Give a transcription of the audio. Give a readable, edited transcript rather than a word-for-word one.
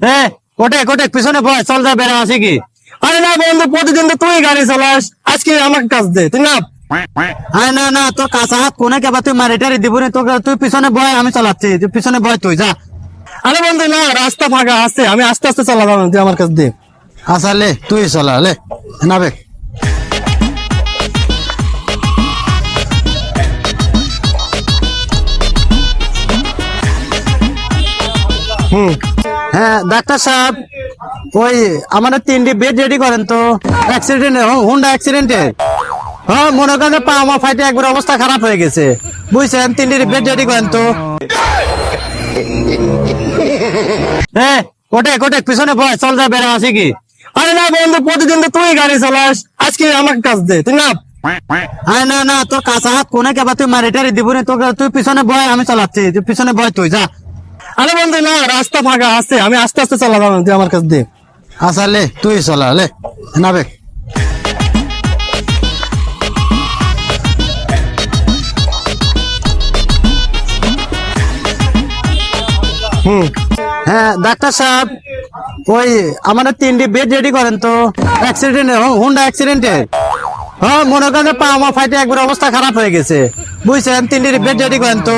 হ্যাঁ, কোটে কোটে পিছনে বয়, চল যা বেড়া আছে কি? আরে না বন্ধু, প্রতিদিন তো তুই গাড়ি চালাস, আজকে আমাকে কাজ দে, তুই না। আরে না না, তোর কাঁচা হাত কোনে কেবা, তুই মারিটারি দিব না তোকে, তুই পিছনে বয়, আমি চালাচ্ছি, তুই পিছনে বয়, তুই যা। আরে বন্ধু না, রাস্তা ফাঁকা আছে, আমি আস্তে আস্তে চালাবো, তুই আমার কাছ দে। আচ্ছা লে, তুই চলা লে, না বে। হ্যাঁ ডাক্তার সাহেব, ওই আমাদের 3টি বেড রেডি করেন তো, অ্যাক্সিডেন্ট, হুন্ডা অ্যাক্সিডেন্টে। হ্যাঁ, মনে করেন যে পা আমার ফাইটে একবার অবস্থা খারাপ হয়ে গেছে, বুঝছেন? 3টি বেড রেডি করেন তো। হ্যাঁ, কোটে কোটে পিছনে বয়, চল যা বেড়া আছে কি? আরে না বন্ধু, প্রতিদিন তো তুই গাড়ি চালাস, আজকে আমাকে কাজ দে, তুই না। আরে না না, তোর কাঁচা হাত কোনে কেবা, তুই মারিটারি দিব না তোকে, তুই পিছনে বয়, আমি চালাচ্ছি, তুই পিছনে বয়, তুই যা। আরে বন্ধু না, রাস্তা ফাঁকা আছে, আমি আস্তে আস্তে চালাবো, তুই আমার কাছ দে। আচ্ছা লে, তুই চলা লে, না বে। হ্যাঁ ডাক্তার সাহেব, ওই আমাদের 3টি বেড রেডি করেন তো, অ্যাক্সিডেন্ট, হুন্ডা অ্যাক্সিডেন্টে। হ্যাঁ, মনে করেন যে পা আমার ফাইটে একবার অবস্থা খারাপ হয়ে গেছে, বুঝছেন? 3টি বেড রেডি করেন তো।